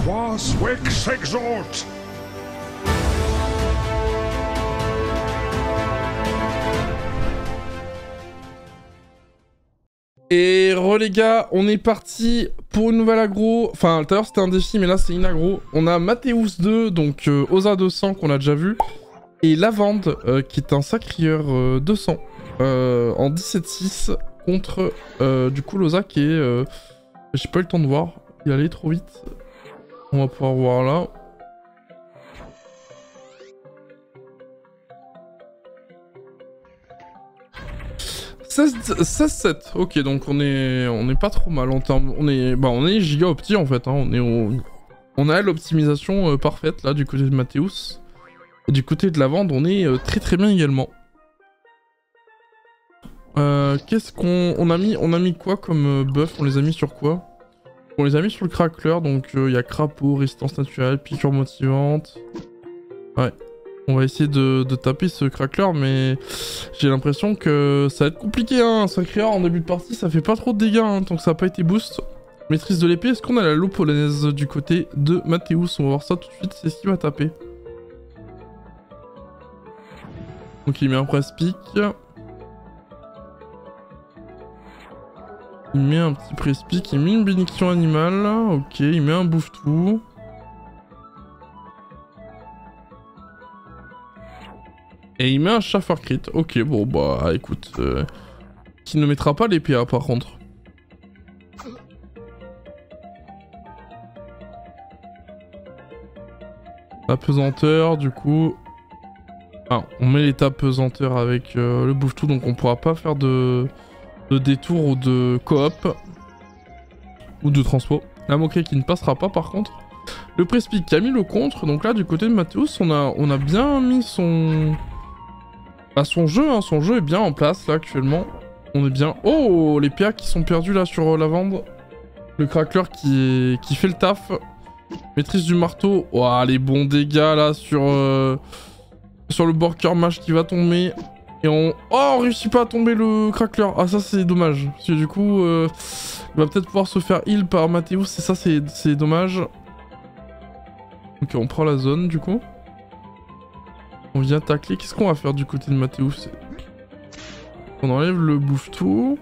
Quas Vix exort! Et les gars, on est parti pour une nouvelle aggro. Enfin, tout à l'heure c'était un défi, mais là c'est une aggro. On a Mathéus 2, donc Osa 200 qu'on a déjà vu. Et Lavande, qui est un sacrieur 200 en 17-6 contre du coup l'Osa qui est... j'ai pas eu le temps de voir, il allait trop vite. On va pouvoir voir là. « 16-7, ok, donc on est pas trop mal en termes... On est giga opti en fait, hein. On a l'optimisation parfaite là du côté de Mathéus. Et du côté de Lavande, on est très très bien également. Qu'est-ce qu'on... On a mis quoi comme buff? On les a mis sur quoi? On les a mis sur le crackler, donc il y a crapaud, résistance naturelle, piqûre motivante. Ouais. On va essayer de taper ce crackler, mais j'ai l'impression que ça va être compliqué, hein. Un sacrieur en début de partie, ça fait pas trop de dégâts, hein, tant que ça n'a pas été boost. Maîtrise de l'épée, est-ce qu'on a la loupe polonaise du côté de Mathéus? On va voir ça tout de suite, c'est ce qu'il va taper. Donc il met un press pick. Il met un petit press pick, il met une bénédiction animale. Ok, il met un bouffe-tout. Et il met un chauffeur crit. Ok, bon bah écoute. Qui ne mettra pas les PA par contre. La pesanteur, du coup. Ah, on met l'état pesanteur avec le bouffe-tout, donc on pourra pas faire de détour ou de coop. Ou de transpo. La moquerie qui ne passera pas par contre. Le Prespic qui a mis le contre, donc là du côté de Mathéus, on a bien mis son... Bah, son jeu est bien en place là actuellement. On est bien... Oh, les PA qui sont perdus là sur Lavande. Le crackler qui fait le taf. Maîtrise du marteau. Oh, les bons dégâts là sur le Borker Mage qui va tomber. Et on... Oh, on réussit pas à tomber le crackler. Ah, ça c'est dommage. Parce que du coup, il va peut-être pouvoir se faire heal par Mathéus. Et ça c'est dommage. Ok, on prend la zone du coup. On vient tacler. Qu'est-ce qu'on va faire du côté de Mathéus? On enlève le bouffe-tout.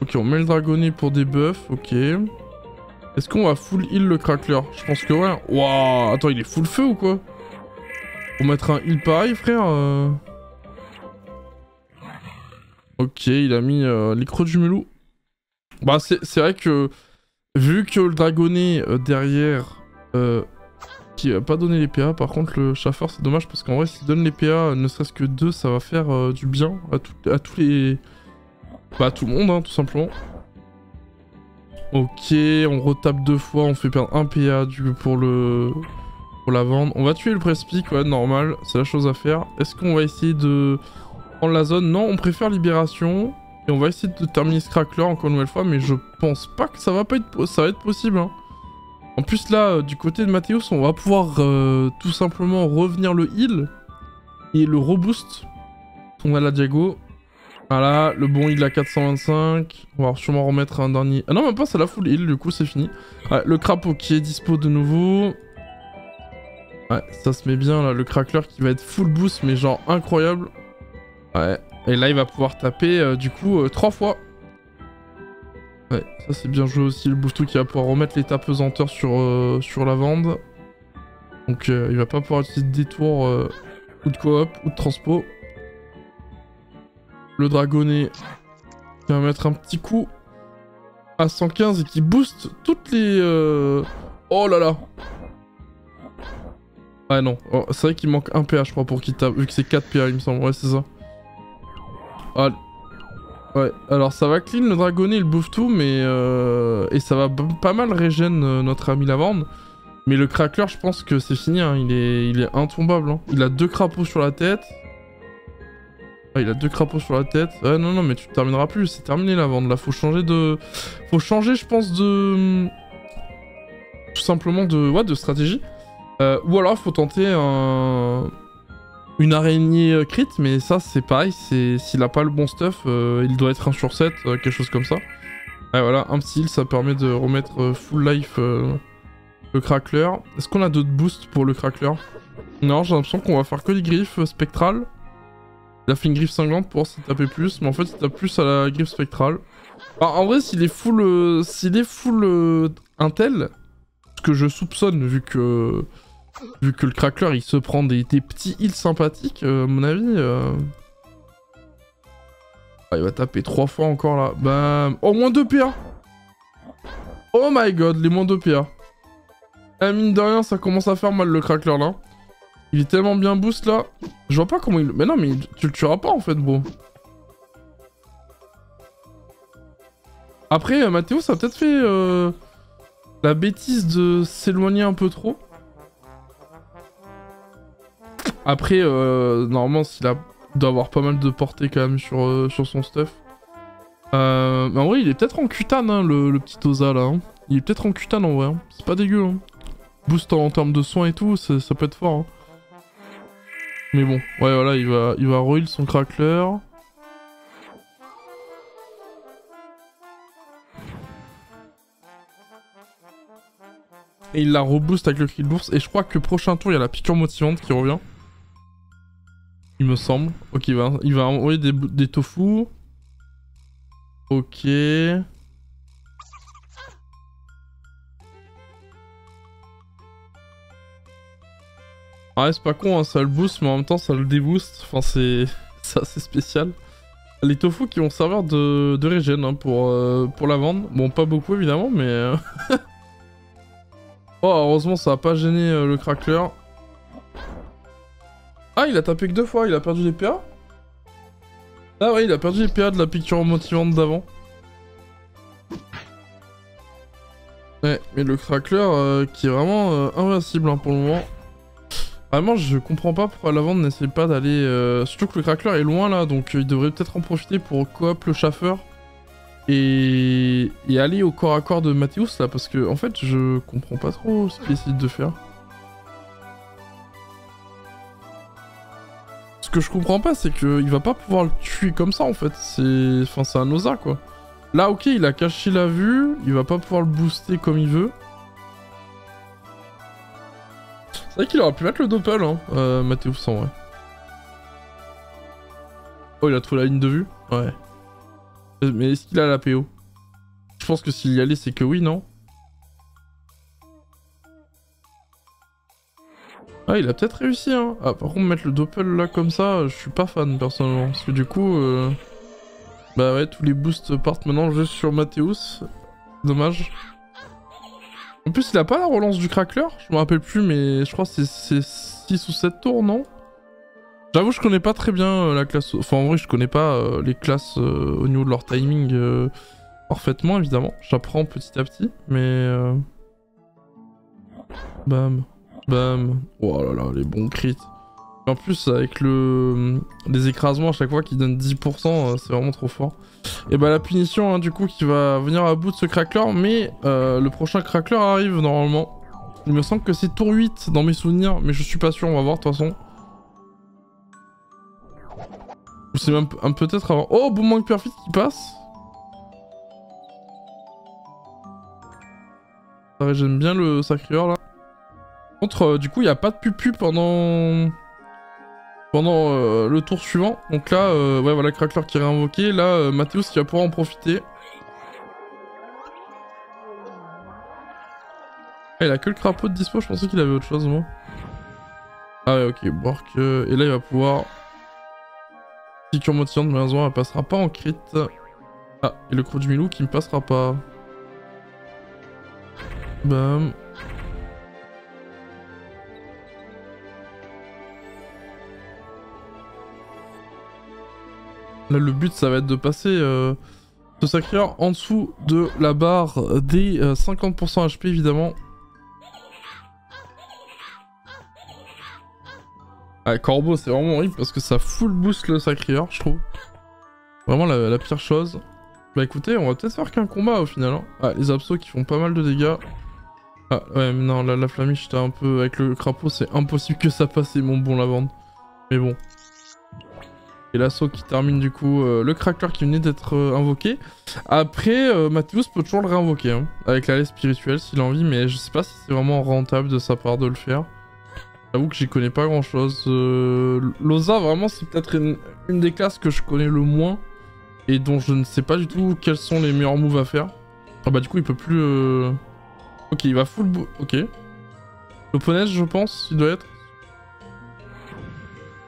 Ok, on met le dragonnet pour des buffs. Ok. Est-ce qu'on va full heal le crackler? Je pense que ouais. Waouh, attends, il est full feu ou quoi? Pour mettre un heal pareil, frère. Ok, il a mis les creux du melou. Bah, c'est vrai que... Vu que le dragonnet derrière... qui va pas donner les PA, par contre le chauffeur c'est dommage parce qu'en vrai s'il donne les PA, ne serait-ce que 2, ça va faire du bien à tous les... Bah à tout le monde hein, tout simplement. Ok, on retape 2 fois, on fait perdre un PA pour la vendre. On va tuer le Prespic, ouais normal, c'est la chose à faire. Est-ce qu'on va essayer de prendre la zone? Non, on préfère libération. Et on va essayer de terminer ce crackler encore une nouvelle fois, mais je pense pas que ça va être possible hein. En plus là, du côté de Mathéus, on va pouvoir tout simplement revenir le heal et le reboost. On a la Diago. Voilà, le bon heal à 425. On va sûrement remettre un dernier... Ah non, même pas, c'est la full heal, du coup c'est fini. Ouais, le crapaud qui est dispo de nouveau. Ouais, ça se met bien là, le crackler qui va être full boost, mais genre incroyable. Ouais, et là il va pouvoir taper du coup 3 fois. Ouais, ça c'est bien joué aussi, le bouffe-tout qui va pouvoir remettre l'état pesanteur sur Lavande. Donc il va pas pouvoir utiliser de détour ou de coop ou de transpo. Le dragonnet qui va mettre un petit coup à 115 et qui booste toutes les... Oh là là. Ah non, oh, c'est vrai qu'il manque un PA je crois pour qu'il tape, vu que c'est 4 PA il me semble, ouais c'est ça. Ah, ouais, alors ça va clean le dragonnet, il bouffe tout, mais et ça va pas mal régène notre ami Lavande. Mais le crackler, je pense que c'est fini, hein. Il est intombable. Hein. Il a 2 crapauds sur la tête. Ah, il a 2 crapauds sur la tête. Ouais, non, mais tu termineras plus, c'est terminé Lavande. Là, faut changer, je pense, de... Tout simplement de stratégie. Ou alors, faut tenter une araignée crit, mais ça, c'est pareil. S'il a pas le bon stuff, il doit être 1 sur 7, quelque chose comme ça. Ah voilà, un petit heal, ça permet de remettre full life le crackler. Est-ce qu'on a d'autres boosts pour le crackler? Non, j'ai l'impression qu'on va faire que les griffes spectrales. Il a fait une griffe cinglante pour s'y taper plus, mais en fait il tape plus à la griffe spectrale. Alors, en vrai, s'il est full, intel, ce que je soupçonne vu que le crackler il se prend des petits heals sympathiques, à mon avis... Ah, il va taper 3 fois encore là. Bam. Oh, moins 2 PA. Oh my god, les moins 2 PA. Ah, mine de rien, ça commence à faire mal le crackler là. Il est tellement bien boost là. Je vois pas comment il... Mais non, mais tu le tueras pas en fait, bro. Après, Mathéo, ça a peut-être fait la bêtise de s'éloigner un peu trop. Après, normalement, s'il a... Il doit avoir pas mal de portée quand même sur son stuff. Mais en vrai, il est peut-être en cutane, hein, le petit Oza là. Hein. Il est peut-être en cutane en vrai. Hein. C'est pas dégueu. Hein. Boost en termes de soins et tout, ça peut être fort. Hein. Mais bon, ouais, voilà, il va reheal son crackler. Et il la reboost avec le cri de l'ours. Et je crois que prochain tour, il y a la piqûre motivante qui revient. Il me semble. Ok, il va envoyer des tofu. Ok. Ouais, c'est pas con, hein, ça le boost, mais en même temps ça le déboost. Enfin, c'est assez spécial. Les tofu qui vont servir de régène hein, pour la vendre. Bon, pas beaucoup évidemment, mais... Oh, heureusement, ça a pas gêné le crackler. Ah, il a tapé que 2 fois, il a perdu les PA? Ah ouais, il a perdu les PA de la piqûre motivante d'avant. Ouais, mais le crackler qui est vraiment invincible hein, pour le moment. Vraiment, je comprends pas pourquoi la vente n'essaie pas d'aller... Surtout que le crackler est loin là, donc il devrait peut-être en profiter pour coop le chaffeur. Et aller au corps à corps de Mathéus là, parce que en fait, je comprends pas trop ce qu'il essaie de faire. Ce que je comprends pas, c'est qu'il va pas pouvoir le tuer comme ça en fait. Enfin, c'est un Oza quoi. Là, ok, il a caché la vue, il va pas pouvoir le booster comme il veut. C'est vrai qu'il aurait pu mettre le doppel, hein, Mathéus en vrai. Oh, il a trouvé la ligne de vue? Ouais. Mais est-ce qu'il a la PO? Je pense que s'il y allait, c'est que oui, non? Ah, il a peut-être réussi, hein. Ah, par contre, mettre le doppel là comme ça, je suis pas fan personnellement. Parce que du coup, bah ouais, tous les boosts partent maintenant juste sur Mathéus. Dommage. En plus, il a pas la relance du crackler, je me rappelle plus, mais je crois que c'est 6 ou 7 tours, non? J'avoue, je connais pas très bien la classe. Enfin, en vrai, je connais pas les classes au niveau de leur timing parfaitement, évidemment. J'apprends petit à petit, mais. Bam. Bam. Oh là là, les bons crits. Et en plus, avec les écrasements à chaque fois qui donnent 10%, c'est vraiment trop fort. Et bah, la punition, hein, du coup, qui va venir à bout de ce crackler, mais le prochain crackler arrive normalement. Il me semble que c'est tour 8 dans mes souvenirs, mais je suis pas sûr, on va voir de toute façon. Ou c'est même peut-être avant. Oh, Boomerang Perfect qui passe. Ça régène bien le sacrieur là. Par contre, du coup, il n'y a pas de pupu pendant le tour suivant. Donc là, ouais, voilà, Crackler qui est réinvoqué. Là, Mathéus qui va pouvoir en profiter. Ah, il a que le crapaud de dispo, je pensais qu'il avait autre chose, moi. Ah ouais, ok, Bork. Et là, il va pouvoir... Piqûre motivante, malheureusement, elle passera pas en crit. Ah, et le croc du Milou qui ne passera pas. Bam. Là, le but, ça va être de passer ce sacrieur en dessous de la barre des 50% HP, évidemment. Ah, Corbeau, c'est vraiment horrible parce que ça full boost le sacrieur, je trouve. Vraiment la pire chose. Bah écoutez, on va peut-être faire qu'un combat au final. Hein. Ah, les absos qui font pas mal de dégâts. Ah, ouais, mais non, la flamiche, j'étais un peu... Avec le crapaud, c'est impossible que ça passe, mon bon lavande. Mais bon. Et l'assaut qui termine du coup le cracker qui venait d'être invoqué. Après, Mathéus peut toujours le réinvoquer hein, avec la lait spirituelle s'il a envie, mais je sais pas si c'est vraiment rentable de sa part de le faire. J'avoue que j'y connais pas grand chose. Loza, vraiment, c'est peut-être une des classes que je connais le moins et dont je ne sais pas du tout quels sont les meilleurs moves à faire. Ah bah, du coup, il peut plus. Ok, il va full. Ok. L'opponent, je pense, il doit être.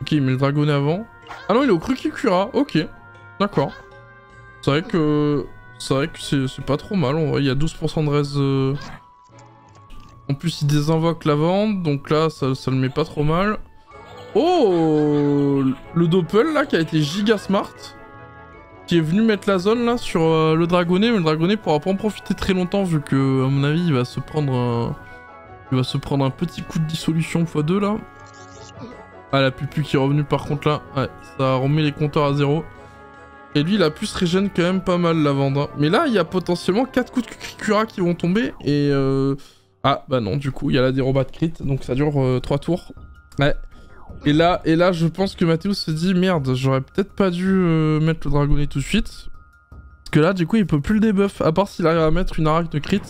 Ok, il met le dragonnet avant. Ah non, il est au Krukikura, ok. D'accord. C'est vrai que c'est pas trop mal, il y a 12% de raise. En plus, il désinvoque la vente, donc là, ça le met pas trop mal. Oh, le Doppel, là, qui a été giga smart. Qui est venu mettre la zone, là, sur le dragonnet, mais le dragonnet pourra pas en profiter très longtemps, vu que, à mon avis, il va se prendre un petit coup de dissolution x2, là. Ah, la pupu qui est revenue par contre là, ouais, ça remet les compteurs à 0. Et lui, il a pu se régène quand même pas mal la vente. Hein. Mais là, il y a potentiellement 4 coups de Krikura qui vont tomber. Et ah, bah non, du coup, il y a la déroba de crit, donc ça dure 3 tours. Ouais. Et là, je pense que Mathéus se dit, merde, j'aurais peut-être pas dû mettre le dragonnet tout de suite. Parce que là, du coup, il peut plus le debuff, à part s'il arrive à mettre une araque de crit.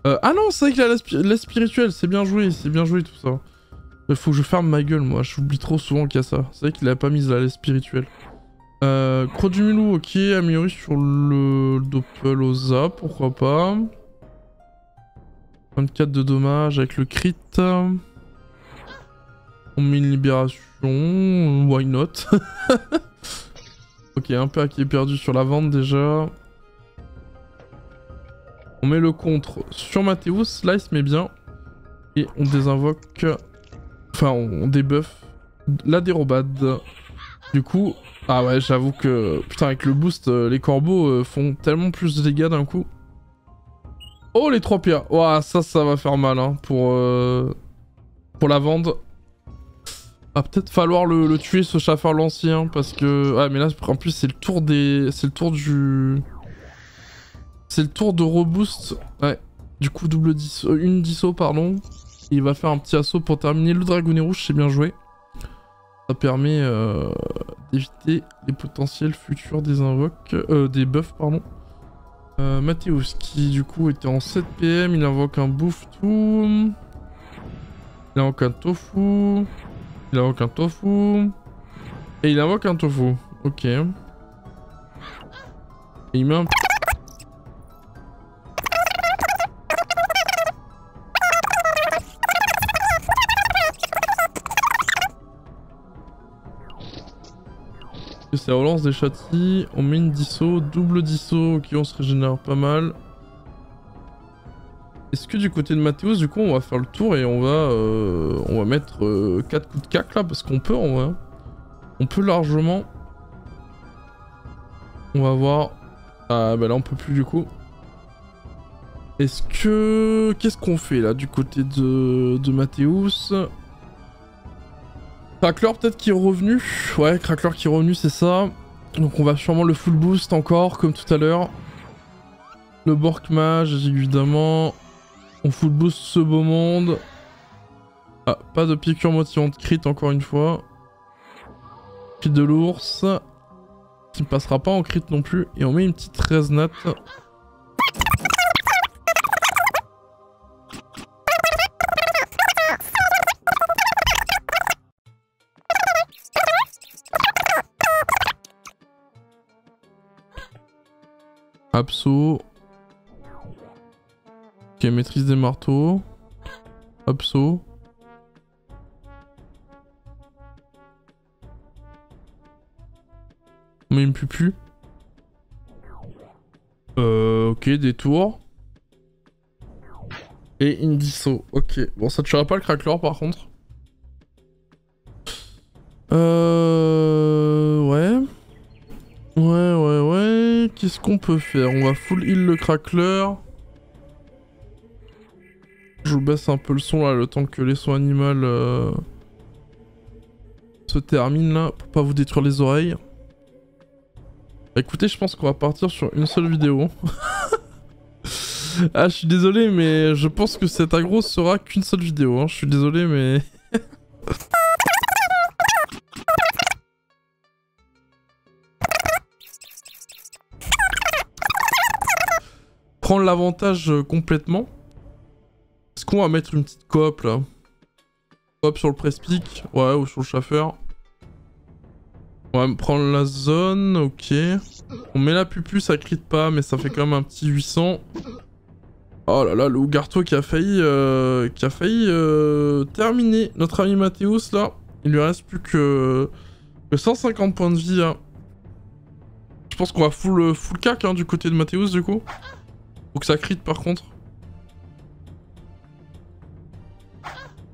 Ah non, c'est vrai qu'il a la spirituelle, c'est bien joué tout ça. Il faut que je ferme ma gueule, moi. J'oublie trop souvent qu'il y a ça. C'est vrai qu'il a pas mis la laisse spirituelle. Croix du Mulou, ok. Amélioré sur le Doppel-Osa, pourquoi pas. 24 de dommages avec le crit. On met une libération. Why not? Ok, un PA qui est perdu sur la vente déjà. On met le contre sur Mathéus. Là, il se met bien. Et on désinvoque... Enfin, on débuff la dérobade. Du coup, ah ouais, j'avoue que... Putain, avec le boost, les corbeaux font tellement plus de dégâts d'un coup. Oh, les 3 PA. Ouah, ça va faire mal, hein, pour la vente. Va peut-être falloir le tuer, ce chauffeur l'ancien, parce que... Ouais, mais là, en plus, c'est le tour des... C'est le tour du... C'est le tour de reboost. Ouais. Du coup, double 10... une disso, pardon. Il va faire un petit assaut pour terminer. Le dragonnet rouge, c'est bien joué. Ça permet d'éviter les potentiels futurs des invoques... des buffs, pardon. Mathéus, qui du coup était en 7 PM, il invoque un bouffe-tout. Il invoque un tofu. Il invoque un tofu. Et il invoque un tofu. Ok. Et il met un... Ça relance des châtis, on met une disso, double disso, ok on se régénère pas mal. Est-ce que du côté de Mathéus, du coup on va faire le tour et on va mettre 4 coups de cac là, parce qu'on peut en vrai. On peut largement. On va voir. Ah bah là on peut plus du coup. Est-ce que... Qu'est-ce qu'on fait là du côté de Mathéus? Crackler peut-être qui est revenu. Ouais, Crackler qui est revenu, c'est ça. Donc on va sûrement le full boost encore, comme tout à l'heure. Le Bork Mage, évidemment. On full boost ce beau monde. Ah, pas de piqûre motivante crit encore une fois. Crit de l'ours. Qui ne passera pas en crit non plus. Et on met une petite 13 nat. Abso. Ok, maîtrise des marteaux. Abso. On met une pupu. Ok, détour. Et une disso. Ok. Bon, ça tuera pas le crackler par contre. Ouais. Ouais. Qu'est-ce qu'on peut faire? On va full heal le crackler. Je vous baisse un peu le son là, le temps que les sons animaux se terminent là, pour pas vous détruire les oreilles. Bah, écoutez, je pense qu'on va partir sur une seule vidéo. Ah, je suis désolé, mais je pense que cet aggro sera qu'une seule vidéo. Hein. Je suis désolé, mais... prend l'avantage complètement. Est-ce qu'on va mettre une petite coop là? Coop sur le press-pick, ouais, ou sur le chauffeur. On va prendre la zone, ok. On met la pupu, ça crit pas, mais ça fait quand même un petit 800. Oh là là, le Ougarto qui a failli terminer. Notre ami Mathéus là, il lui reste plus que 150 points de vie là. Je pense qu'on va full cac hein, du côté de Mathéus du coup. Faut que ça crit par contre.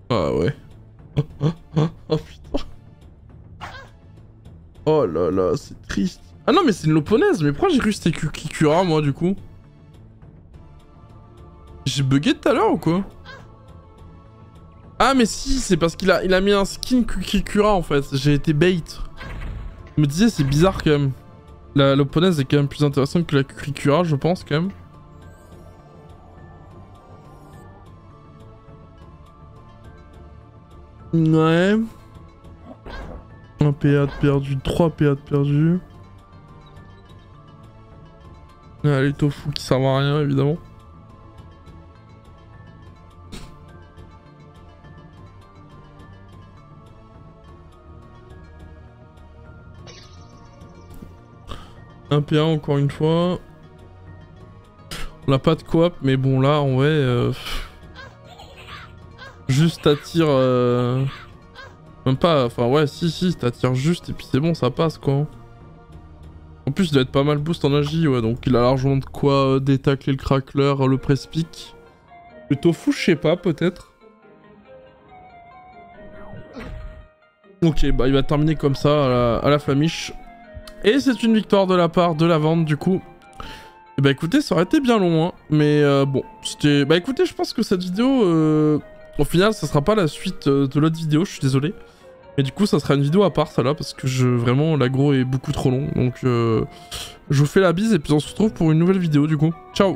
Ah ouais. Oh putain. Oh là là, c'est triste. Ah non mais c'est une Loponaise, mais pourquoi j'ai cru que c'était Kikura moi du coup? J'ai bugué tout à l'heure ou quoi? Ah mais si, c'est parce qu'il a mis un skin Kikura en fait, j'ai été bait. Je me disais c'est bizarre quand même. La Loponaise est quand même plus intéressante que la Kikura je pense quand même. Ouais. 1 PA de perdu, 3 PA de perdu. Ah, les tofu qui servent à rien évidemment. Un PA encore une fois. On n'a pas de coop, mais bon là en vrai... Juste t'attires... Même pas... Enfin ouais, si, t'attires juste et puis c'est bon, ça passe quoi. En plus il doit être pas mal boost en agi, ouais, donc il a largement de quoi détacler le crackler, le press-pick. Le tofu, je sais pas, peut-être. Ok, bah il va terminer comme ça à la flamiche. Et c'est une victoire de la part de la vente du coup. Et bah écoutez, ça aurait été bien long, hein, mais bon, c'était... Bah écoutez, je pense que cette vidéo, au final, ça sera pas la suite de l'autre vidéo, je suis désolé. Mais du coup, ça sera une vidéo à part, ça là, parce que vraiment, l'aggro est beaucoup trop long. Donc, je vous fais la bise et puis on se retrouve pour une nouvelle vidéo du coup. Ciao!